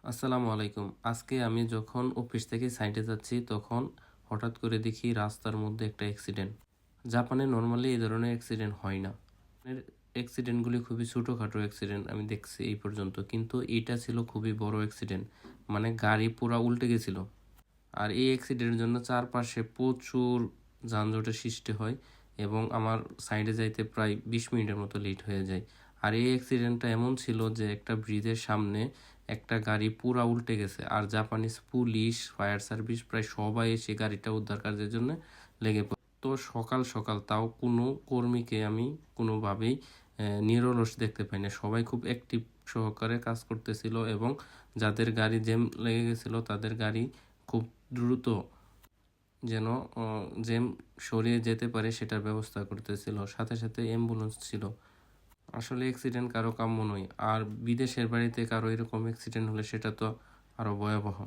আসসালামু আলাইকুম। আজকে আমি যখন অফিস থেকে সাইটে যাচ্ছি তখন হঠাৎ করে দেখি রাস্তার মধ্যে একটা অ্যাক্সিডেন্ট। জাপানে নরমালি এই ধরনের অ্যাক্সিডেন্ট হয় না। এর অ্যাক্সিডেন্টগুলি খুবই ছোটোখাটো অ্যাক্সিডেন্ট আমি দেখছি এই পর্যন্ত। কিন্তু এটা ছিল খুবই বড় অ্যাক্সিডেন্ট। মানে গাড়ি পুরা উল্টে গেছিল। আর এই অ্যাক্সিডেন্টের জন্য চারপাশে প্রচুর যানজটের সৃষ্টি হয় এবং আমার সাইডে যাইতে প্রায় 20 মিনিটের মতো লেট হয়ে যায়। আর এই অ্যাক্সিডেন্টটা এমন ছিল যে একটা ব্রিজের সামনে একটা গাড়ি পুরা উল্টে গেছে, আর জাপানিজ পুলিশ, ফায়ার সার্ভিস প্রায় সবাই এসে গাড়িটা উদ্ধার কাজের জন্য লেগে পড়ে। তো সকাল সকাল তাও কোনো কর্মীকে আমি কোনোভাবেই নিরলস দেখতে পাই না। সবাই খুব অ্যাক্টিভ সহকারে কাজ করতেছিল এবং যাদের গাড়ি জ্যাম লেগে গেছিলো তাদের গাড়ি খুব দ্রুত যেন জ্যাম সরিয়ে যেতে পারে সেটার ব্যবস্থা করতেছিল। সাথে সাথে অ্যাম্বুলেন্স ছিল। আসলে অ্যাক্সিডেন্ট কারো কাম্য নয়, আর বিদেশের বাড়িতে কারো এরকম অ্যাক্সিডেন্ট হলে সেটা তো আরও ভয়াবহ।